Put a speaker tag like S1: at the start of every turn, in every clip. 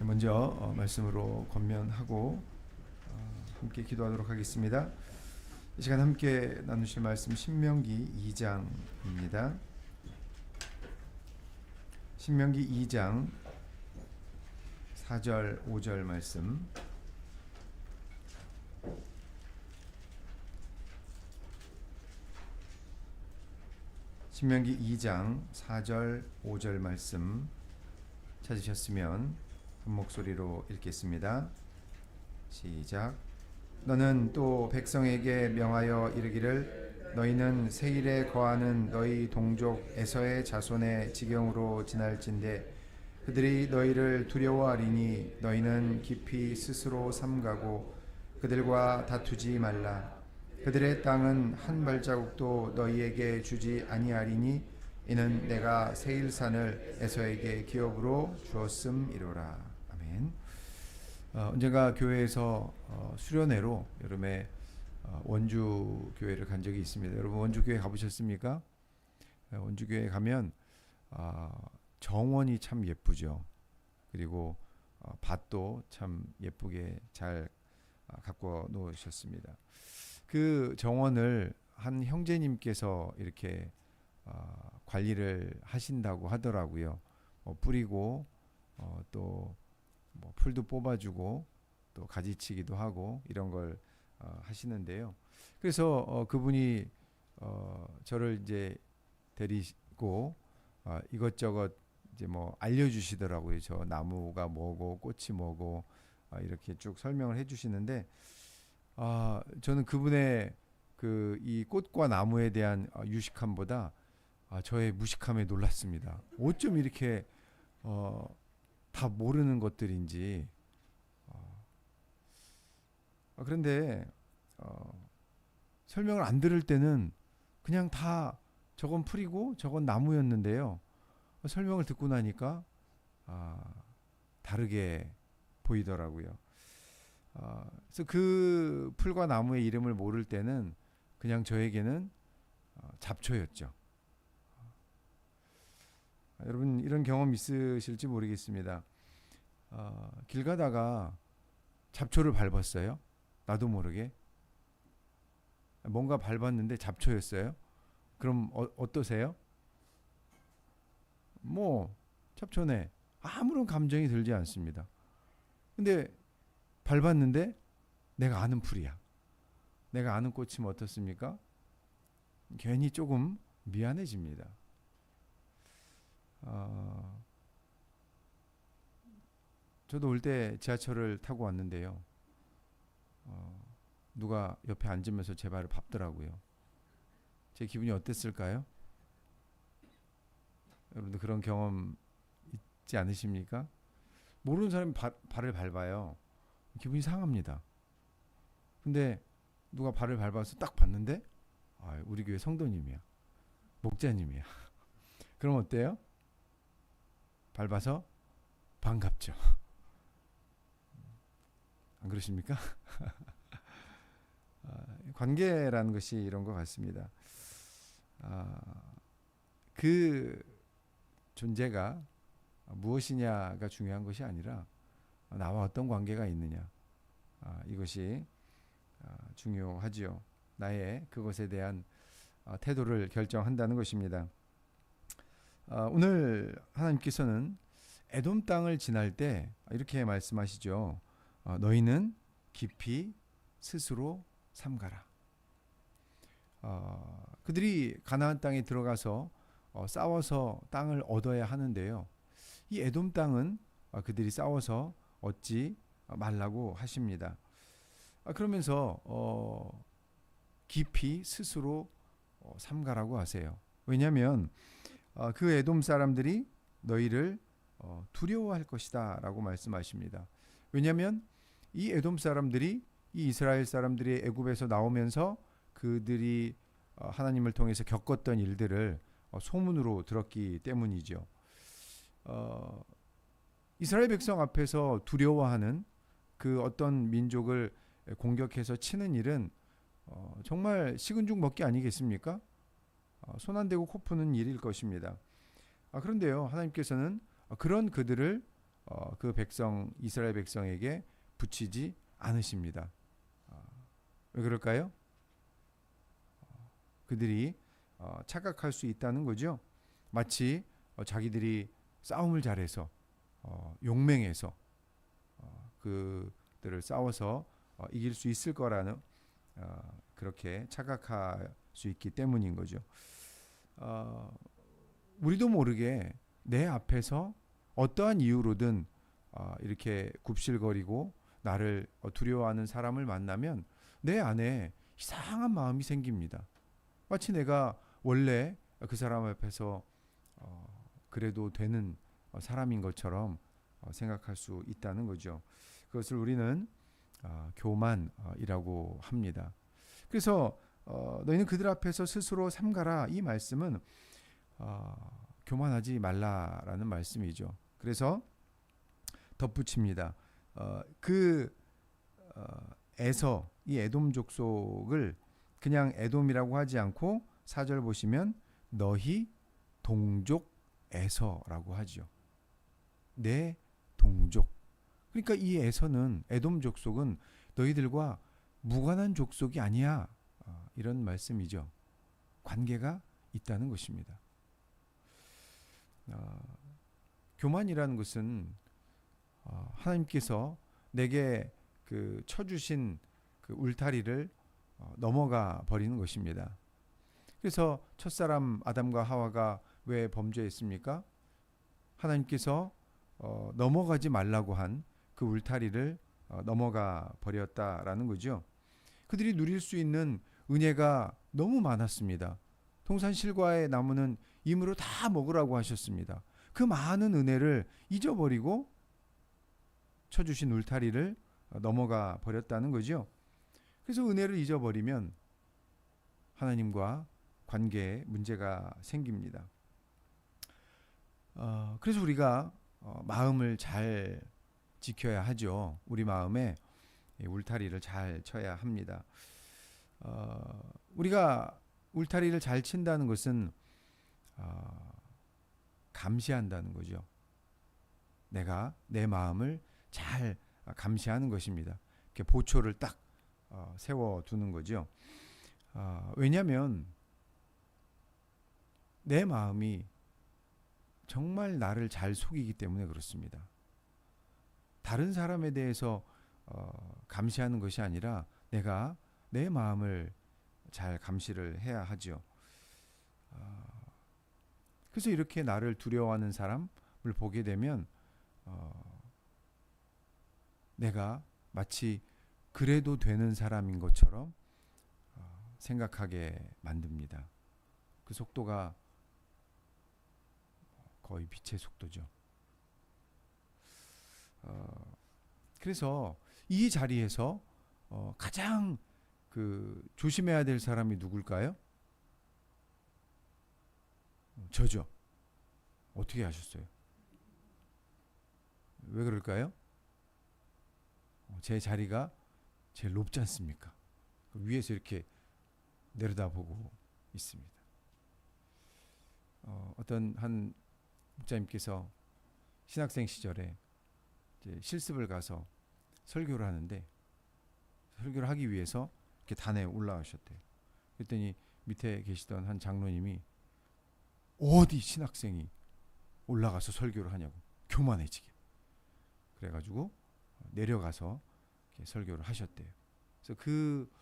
S1: 먼저 말씀으로 권면하고 함께 기도하도록 하겠습니다. 이 시간 함께 나누실 말씀 신명기 2장입니다. 신명기 2장 4절 5절 말씀. 신명기 2장 4절 5절 말씀 찾으셨으면 한 목소리로 읽겠습니다. 시작. 너는 또 백성에게 명하여 이르기를 너희는 세일에 거하는 너희 동족 에서의 자손의 지경으로 지날진대 그들이 너희를 두려워하리니 너희는 깊이 스스로 삼가고 그들과 다투지 말라. 그들의 땅은 한 발자국도 너희에게 주지 아니하리니 이는 내가 세일산을 에서에게 기업으로 주었음이로라. 아멘. 언젠가 교회에서 수련회로 여름에 원주 교회를 간 적이 있습니다. 여러분 원주 교회 가보셨습니까? 원주 교회 가면 정원이 참 예쁘죠. 그리고 밭도 참 예쁘게 잘 갖고 놓으셨습니다. 그 정원을 한 형제님께서 이렇게 관리를 하신다고 하더라고요. 뿌리고 또 뭐 풀도 뽑아주고 또 가지치기도 하고 이런 걸 하시는데요. 그래서 그분이 저를 이제 데리고 이것저것 이제 뭐 알려주시더라고요. 저 나무가 뭐고 꽃이 뭐고 이렇게 쭉 설명을 해주시는데 저는 그분의 그 이 꽃과 나무에 대한 유식함보다 저의 무식함에 놀랐습니다. 어쩜 이렇게 다 모르는 것들인지. 그런데 설명을 안 들을 때는 그냥 다 저건 풀이고 저건 나무였는데요. 설명을 듣고 나니까 다르게 보이더라고요. 그래서 그 풀과 나무의 이름을 모를 때는 그냥 저에게는 잡초였죠. 여러분 이런 경험 있으실지 모르겠습니다. 길 가다가 잡초를 밟았어요. 나도 모르게. 뭔가 밟았는데 잡초였어요. 그럼 어떠세요? 뭐 잡초네. 아무런 감정이 들지 않습니다. 근데 밟았는데 내가 아는 풀이야. 내가 아는 꽃이면 어떻습니까? 괜히 조금 미안해집니다. 저도 올 때 지하철을 타고 왔는데요. 누가 옆에 앉으면서 제 발을 밟더라고요. 제 기분이 어땠을까요? 여러분들 그런 경험 있지 않으십니까? 모르는 사람이 발을 밟아요. 기분이 상합니다. 근데 누가 발을 밟아서 딱 봤는데 우리 교회 성도님이야. 목자님이야. 그럼 어때요? 밟아서 반갑죠. 안 그러십니까? 관계라는 것이 이런 것 같습니다. 그 존재가 무엇이냐가 중요한 것이 아니라 나와 어떤 관계가 있느냐. 이것이 중요하지요. 나의 그것에 대한 태도를 결정한다는 것입니다. 오늘 하나님께서는 에돔 땅을 지날 때 이렇게 말씀하시죠. 너희는 깊이 스스로 삼가라. 그들이 가나안 땅에 들어가서 싸워서 땅을 얻어야 하는데요. 이 에돔 땅은 그들이 싸워서 얻지 말라고 하십니다. 그러면서 깊이 스스로 삼가라고 하세요. 왜냐하면 그 에돔 사람들이 너희를 두려워할 것이다 라고 말씀하십니다. 왜냐하면 이 에돔 사람들이 이 이스라엘 사람들이 애굽에서 나오면서 그들이 하나님을 통해서 겪었던 일들을 소문으로 들었기 때문이죠. 이스라엘 백성 앞에서 두려워하는 그 어떤 민족을 공격해서 치는 일은 정말 식은 죽 먹기 아니겠습니까? 손 안 대고 코 푸는 일일 것입니다. 그런데요, 하나님께서는 그런 그들을 그 백성 이스라엘 백성에게 붙이지 않으십니다. 왜 그럴까요? 그들이 착각할 수 있다는 거죠. 마치 자기들이 싸움을 잘해서 용맹해서 그들을 싸워서 이길 수 있을 거라는 그렇게 착각할 수 있기 때문인 거죠. 우리도 모르게 내 앞에서 어떠한 이유로든 이렇게 굽실거리고 나를 두려워하는 사람을 만나면 내 안에 이상한 마음이 생깁니다. 마치 내가 원래 그 사람 앞에서 그래도 되는 사람인 것처럼 생각할 수 있다는 거죠. 그것을 우리는 교만이라고 합니다. 그래서 너희는 그들 앞에서 스스로 삼가라, 이 말씀은 교만하지 말라라는 말씀이죠. 그래서 덧붙입니다. 에서, 이 에돔 족속을 그냥 에돔이라고 하지 않고 4절 보시면 너희 동족 에서라고 하죠. 내 동족. 그러니까 이 에서는, 에돔 족속은 너희들과 무관한 족속이 아니야, 이런 말씀이죠. 관계가 있다는 것입니다. 교만이라는 것은 하나님께서 내게 그 쳐주신 그 울타리를 넘어가 버리는 것입니다. 그래서 첫사람 아담과 하와가 왜 범죄했습니까? 하나님께서 넘어가지 말라고 한 그 울타리를 넘어가 버렸다라는 거죠. 그들이 누릴 수 있는 은혜가 너무 많았습니다. 동산 실과의 나무는 임으로 다 먹으라고 하셨습니다. 그 많은 은혜를 잊어버리고 쳐주신 울타리를 넘어가 버렸다는 거죠. 그래서 은혜를 잊어버리면 하나님과 관계에 문제가 생깁니다. 그래서 우리가 마음을 잘 지켜야 하죠. 우리 마음에 울타리를 잘 쳐야 합니다. 우리가 울타리를 잘 친다는 것은 감시한다는 거죠. 내가 내 마음을 잘 감시하는 것입니다. 이렇게 보초를 딱 세워두는 거죠. 왜냐하면 내 마음이 정말 나를 잘 속이기 때문에 그렇습니다. 다른 사람에 대해서 감시하는 것이 아니라 내가 내 마음을 잘 감시를 해야 하죠. 그래서 이렇게 나를 두려워하는 사람을 보게 되면 내가 마치 그래도 되는 사람인 것처럼 생각하게 만듭니다. 그 속도가 거의 빛의 속도죠. 그래서 이 자리에서 가장 조심해야 될 사람이 누굴까요? 저죠. 어떻게 하셨어요? 왜 그럴까요? 제 자리가 제일 높지 않습니까? 위에서 이렇게 내려다보고 있습니다. 어떤 한 목사님께서 신학생 시절에 이제 실습을 가서 설교를 하는데 설교를 하기 위해서 이렇게 단에 올라가셨대요. 그랬더니 밑에 계시던 한 장로님이 어디 신학생이 올라가서 설교를 하냐고, 교만해지게. 그래가지고 내려가서 이렇게 설교를 하셨대요. 그래서 그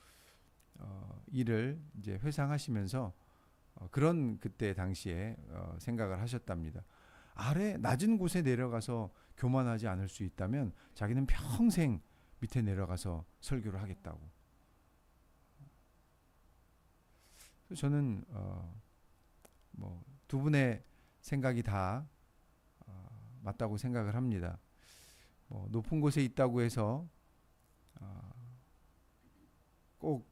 S1: 일을 이제 회상하시면서 그런 그때 당시에 생각을 하셨답니다. 아래 낮은 곳에 내려가서 교만하지 않을 수 있다면 자기는 평생 밑에 내려가서 설교를 하겠다고. 저는 뭐 두 분의 생각이 다 맞다고 생각을 합니다. 높은 곳에 있다고 해서 꼭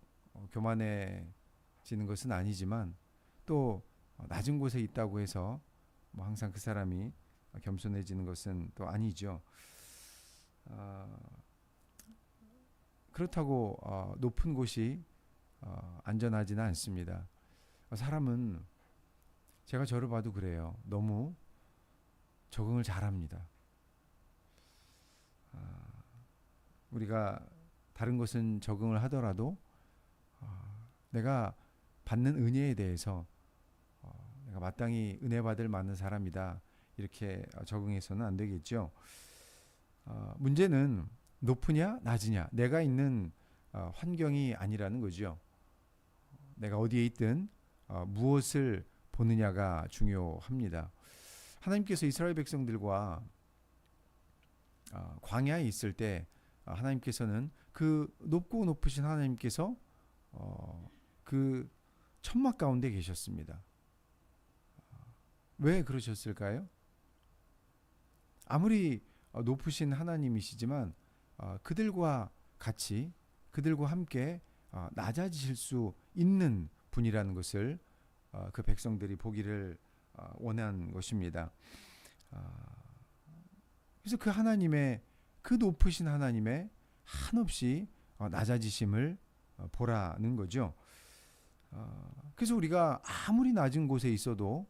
S1: 교만해지는 것은 아니지만 또 낮은 곳에 있다고 해서 뭐 항상 그 사람이 겸손해지는 것은 또 아니죠. 그렇다고 높은 곳이 안전하지는 않습니다. 사람은 제가 저를 봐도 그래요. 너무 적응을 잘합니다. 우리가 다른 것은 적응을 하더라도 내가 받는 은혜에 대해서 내가 마땅히 은혜 받을 만한 사람이다 이렇게 적응해서는 안 되겠죠. 문제는 높으냐 낮으냐 내가 있는 환경이 아니라는 거죠. 내가 어디에 있든 무엇을 보느냐가 중요합니다. 하나님께서 이스라엘 백성들과 광야에 있을 때 하나님께서는 그 높고 높으신 하나님께서 그 천막 가운데 계셨습니다. 왜 그러셨을까요? 아무리 높으신 하나님이시지만 그들과 같이 그들과 함께 낮아지실 수 있는 분이라는 것을 그 백성들이 보기를 원한 것입니다. 그래서 그 하나님의 그 높으신 하나님의 한없이 낮아지심을 보라는 거죠. 그래서 우리가 아무리 낮은 곳에 있어도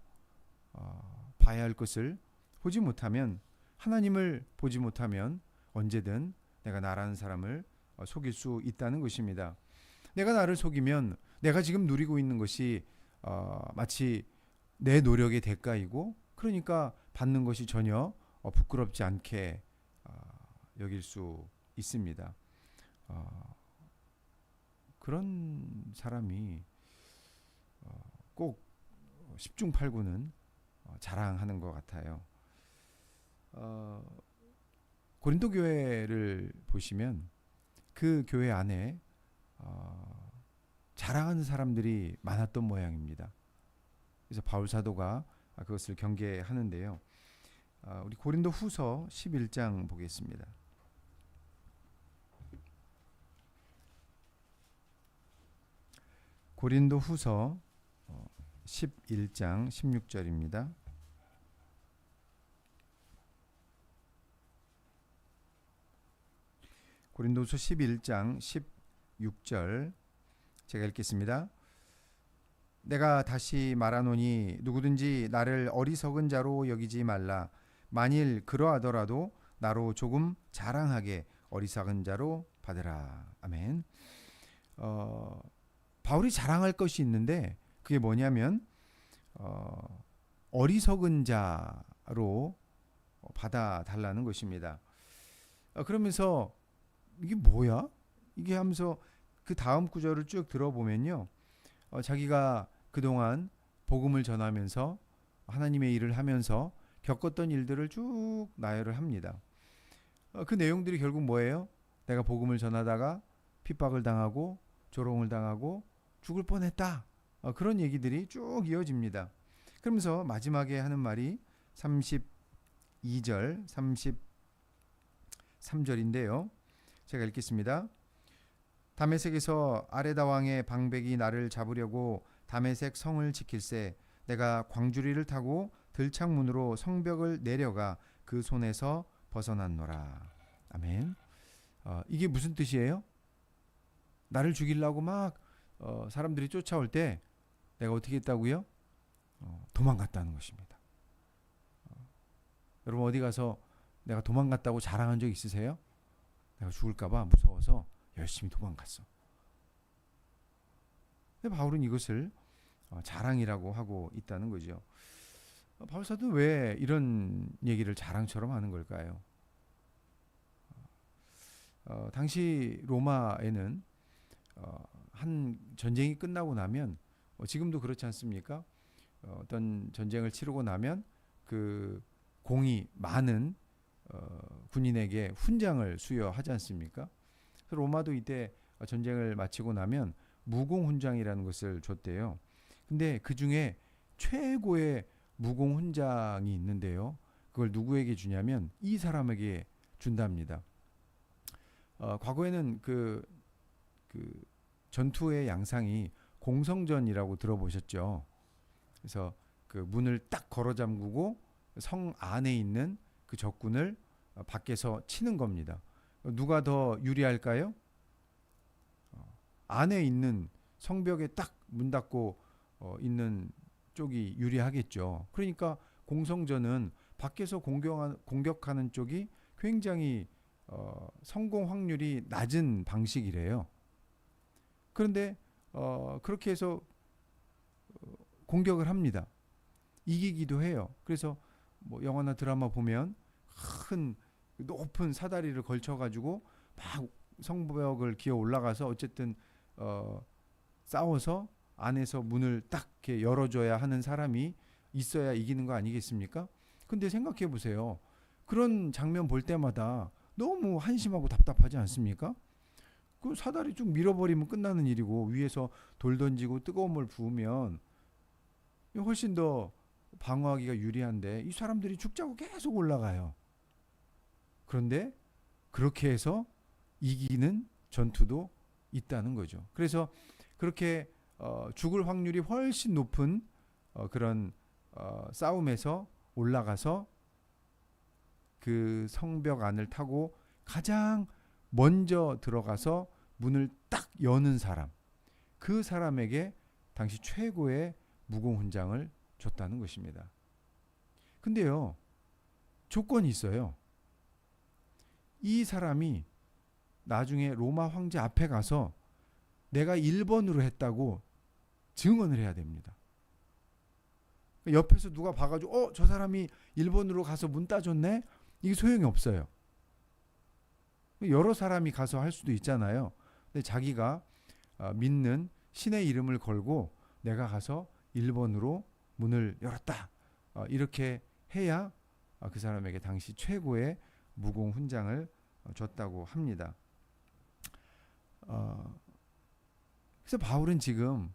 S1: 봐야 할 것을 보지 못하면 하나님을 보지 못하면 언제든 내가 나라는 사람을 속일 수 있다는 것입니다. 내가 나를 속이면 내가 지금 누리고 있는 것이 마치 내 노력의 대가이고 그러니까 받는 것이 전혀 부끄럽지 않게 여길 수 있습니다. 그런 사람이 꼭 10중 8구는 자랑하는 것 같아요. 고린도 교회를 보시면 그 교회 안에 자랑하는 사람들이 많았던 모양입니다. 그래서 바울 사도가 그것을 경계하는데요. 우리 고린도 후서 11장 보겠습니다. 고린도 후서 11장 16절입니다. 고린도후서 11장 16절 제가 읽겠습니다. 내가 다시 말하노니 누구든지 나를 어리석은 자로 여기지 말라. 만일 그러하더라도 나로 조금 자랑하게 어리석은 자로 받으라. 아멘. 바울이 자랑할 것이 있는데 그게 뭐냐면 어리석은 자로 받아달라는 것입니다. 그러면서 이게 뭐야? 이게 하면서 그 다음 구절을 쭉 들어보면요. 자기가 그동안 복음을 전하면서 하나님의 일을 하면서 겪었던 일들을 쭉 나열을 합니다. 그 내용들이 결국 뭐예요? 내가 복음을 전하다가 핍박을 당하고 조롱을 당하고 죽을 뻔했다. 그런 얘기들이 쭉 이어집니다. 그러면서 마지막에 하는 말이 32절, 33절인데요. 제가 읽겠습니다. 다메섹에서 아레다 왕의 방백이 나를 잡으려고 다메섹 성을 지킬세 내가 광주리를 타고 들창문으로 성벽을 내려가 그 손에서 벗어났노라. 아멘. 이게 무슨 뜻이에요? 나를 죽이려고 막 사람들이 쫓아올 때 내가 어떻게 했다고요? 도망갔다는 것입니다. 여러분 어디 가서 내가 도망갔다고 자랑한 적 있으세요? 내가 죽을까봐 무서워서 열심히 도망갔어. 근데 바울은 이것을 자랑이라고 하고 있다는 거죠. 바울 사도는 왜 이런 얘기를 자랑처럼 하는 걸까요? 당시 로마에는 한 전쟁이 끝나고 나면 지금도 그렇지 않습니까? 어떤 전쟁을 치르고 나면 그 공이 많은 군인에게 훈장을 수여하지 않습니까? 그래서 로마도 이때 전쟁을 마치고 나면 무공 훈장이라는 것을 줬대요. 근데 그 중에 최고의 무공 훈장이 있는데요. 그걸 누구에게 주냐면 이 사람에게 준답니다. 과거에는 그 전투의 양상이 공성전이라고 들어보셨죠? 그래서 그 문을 딱 걸어 잠그고 성 안에 있는 그 적군을 밖에서 치는 겁니다. 누가 더 유리할까요? 안에 있는 성벽에 딱 문 닫고 있는 쪽이 유리하겠죠. 그러니까 공성전은 밖에서 공격하는 쪽이 굉장히 성공 확률이 낮은 방식이래요. 그런데 그렇게 해서 공격을 합니다. 이기기도 해요. 그래서 뭐 영화나 드라마 보면 큰 높은 사다리를 걸쳐가지고 막 성벽을 기어 올라가서 어쨌든 싸워서 안에서 문을 딱 이렇게 열어줘야 하는 사람이 있어야 이기는 거 아니겠습니까? 근데 생각해 보세요. 그런 장면 볼 때마다 너무 한심하고 답답하지 않습니까? 그 사다리 쭉 밀어버리면 끝나는 일이고 위에서 돌 던지고 뜨거운 물 부으면 훨씬 더 방어하기가 유리한데 이 사람들이 죽자고 계속 올라가요. 그런데 그렇게 해서 이기는 전투도 있다는 거죠. 그래서 그렇게 죽을 확률이 훨씬 높은 그런 싸움에서 올라가서 그 성벽 안을 타고 가장 먼저 들어가서 문을 딱 여는 사람, 그 사람에게 당시 최고의 무공훈장을 줬다는 것입니다. 근데요, 조건이 있어요. 이 사람이 나중에 로마 황제 앞에 가서 내가 1번으로 했다고 증언을 해야 됩니다. 옆에서 누가 봐가지고 저 사람이 1번으로 가서 문 따줬네? 이게 소용이 없어요. 여러 사람이 가서 할 수도 있잖아요. 근데 자기가 믿는 신의 이름을 걸고 내가 가서 1번으로 문을 열었다. 이렇게 해야 그 사람에게 당시 최고의 무공 훈장을 줬다고 합니다. 그래서 바울은 지금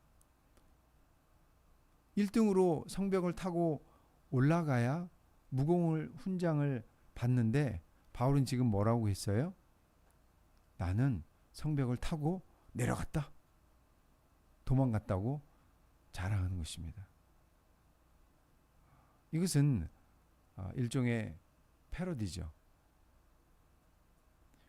S1: 1등으로 성벽을 타고 올라가야 무공을 훈장을 받는데 바울은 지금 뭐라고 했어요? 나는 성벽을 타고 내려갔다. 도망갔다고 자랑하는 것입니다. 이것은 일종의 패러디죠.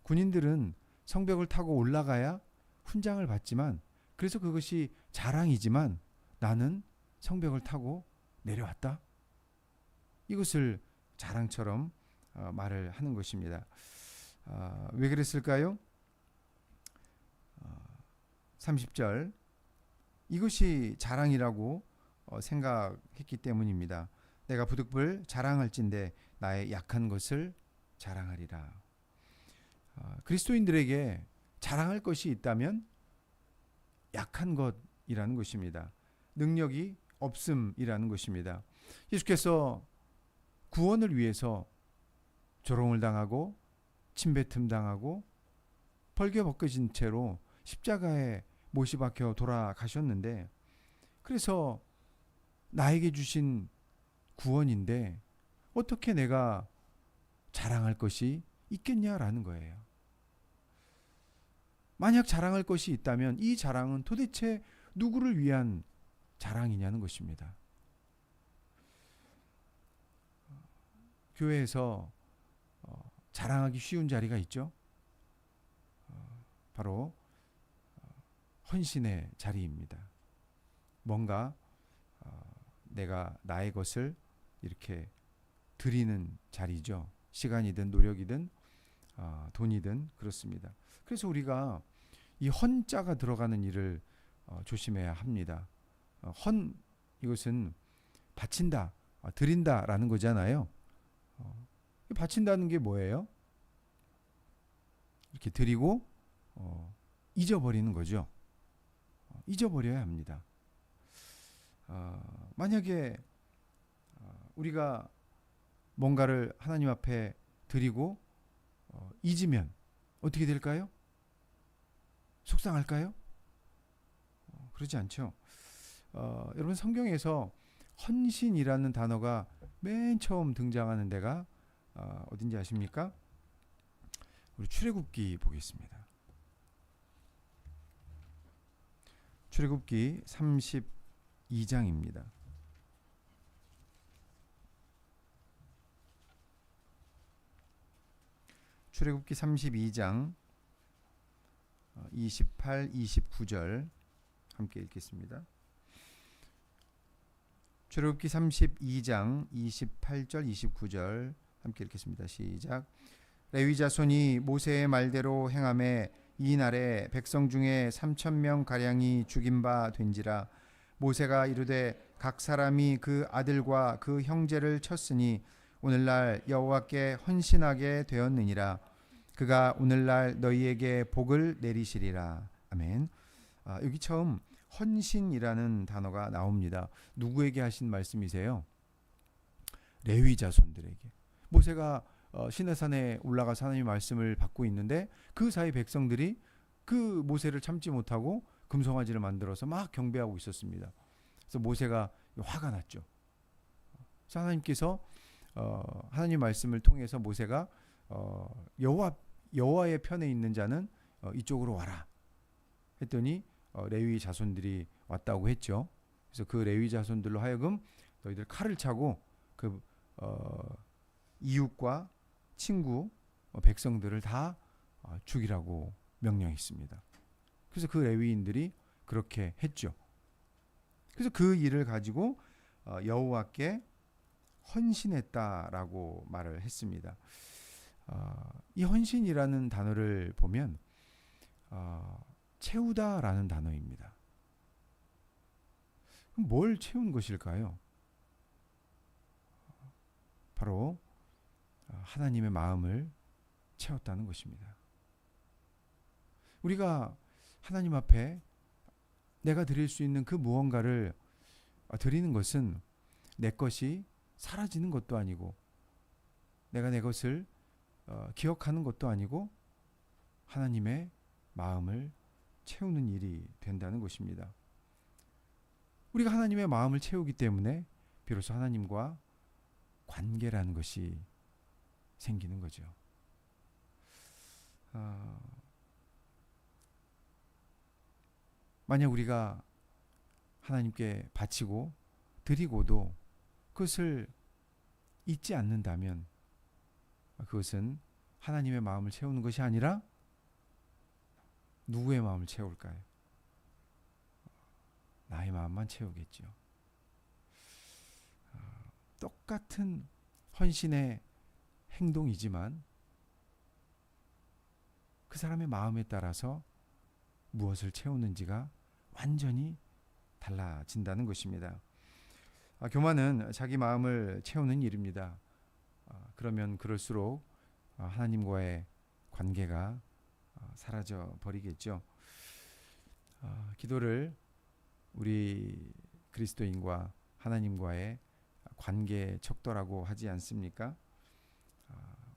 S1: 군인들은 성벽을 타고 올라가야 훈장을 받지만 그래서 그것이 자랑이지만 나는 성벽을 타고 내려왔다. 이것을 자랑처럼 말을 하는 것입니다. 왜 그랬을까요? 30절 이것이 자랑이라고 생각했기 때문입니다. 내가 부득불 자랑할진대 나의 약한 것을 자랑하리라. 그리스도인들에게 자랑할 것이 있다면 약한 것이라는 것입니다. 능력이 없음이라는 것입니다. 예수께서 구원을 위해서 조롱을 당하고 침뱉음 당하고 벌겨벗겨진 채로 십자가에 못이 박혀 돌아가셨는데 그래서 나에게 주신 구원인데 어떻게 내가 자랑할 것이 있겠냐라는 거예요. 만약 자랑할 것이 있다면 이 자랑은 도대체 누구를 위한 자랑이냐는 것입니다. 교회에서 자랑하기 쉬운 자리가 있죠. 바로 헌신의 자리입니다. 뭔가 내가 나의 것을 이렇게 드리는 자리죠. 시간이든 노력이든 돈이든 그렇습니다. 그래서 우리가 이 헌자가 들어가는 일을 조심해야 합니다. 헌 이것은 바친다, 드린다라는 거잖아요. 바친다는 게 뭐예요? 이렇게 드리고 잊어버리는 거죠. 잊어버려야 합니다. 만약에 우리가 뭔가를 하나님 앞에 드리고 잊으면 어떻게 될까요? 속상할까요? 그러지 않죠. 여러분 성경에서 헌신이라는 단어가 맨 처음 등장하는 데가 어딘지 아십니까? 우리 출애굽기 보겠습니다. 출애굽기 32장입니다. 출애굽기 32장 28, 29절 함께 읽겠습니다. 출애굽기 32장 28절, 29절 함께 읽겠습니다. 시작. 레위 자손이 모세의 말대로 행함에 이 날에 백성 중에 3,000명 가량이 죽임 바 된지라. 모세가 이르되 각 사람이 그 아들과 그 형제를 쳤으니 오늘날 여호와께 헌신하게 되었느니라. 그가 오늘날 너희에게 복을 내리시리라. 아멘. 여기 처음 헌신이라는 단어가 나옵니다. 누구에게 하신 말씀이세요? 레위 자손들에게. 모세가 시내산에 올라가서 하나님의 말씀을 받고 있는데 그 사이 백성들이 그 모세를 참지 못하고 금송아지를 만들어서 막 경배하고 있었습니다. 그래서 모세가 화가 났죠. 그래서 하나님께서 하나님 말씀을 통해서 모세가 여호와의 편에 있는 자는 이쪽으로 와라 했더니 레위 자손들이 왔다고 했죠. 그래서 그 레위 자손들로 하여금 너희들 칼을 차고 그 이웃과 친구 백성들을 다 죽이라고 명령했습니다. 그래서 그 레위인들이 그렇게 했죠. 그래서 그 일을 가지고 여호와께 헌신했다라고 말을 했습니다. 이 헌신이라는 단어를 보면 채우다라는 단어입니다. 그럼 뭘 채운 것일까요? 바로 하나님의 마음을 채웠다는 것입니다. 우리가 하나님 앞에 내가 드릴 수 있는 그 무언가를 드리는 것은 내 것이 사라지는 것도 아니고 내가 내 것을 기억하는 것도 아니고 하나님의 마음을 채우는 일이 된다는 것입니다. 우리가 하나님의 마음을 채우기 때문에 비로소 하나님과 관계라는 것이 생기는 거죠. 만약 우리가 하나님께 바치고 드리고도 그것을 잊지 않는다면 그것은 하나님의 마음을 채우는 것이 아니라 누구의 마음을 채울까요? 나의 마음만 채우겠죠. 똑같은 헌신의 행동이지만 그 사람의 마음에 따라서 무엇을 채우는지가 완전히 달라진다는 것입니다. 교만은 자기 마음을 채우는 일입니다. 그러면 그럴수록 하나님과의 관계가 사라져 버리겠죠. 기도를 우리 그리스도인과 하나님과의 관계 척도라고 하지 않습니까?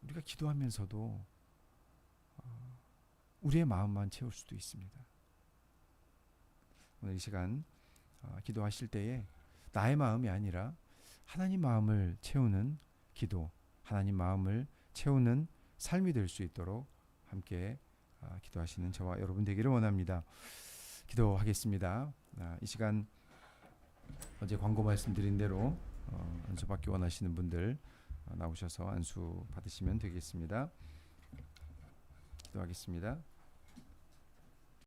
S1: 우리가 기도하면서도 우리의 마음만 채울 수도 있습니다. 오늘 이 시간 기도하실 때에 나의 마음이 아니라 하나님 마음을 채우는 기도, 하나님 마음을 채우는 삶이 될 수 있도록 함께 기도하시는 저와 여러분 되기를 원합니다. 기도하겠습니다. 이 시간 어제 광고 말씀드린 대로 안수 받기 원하시는 분들 나오셔서 안수 받으시면 되겠습니다. 기도하겠습니다.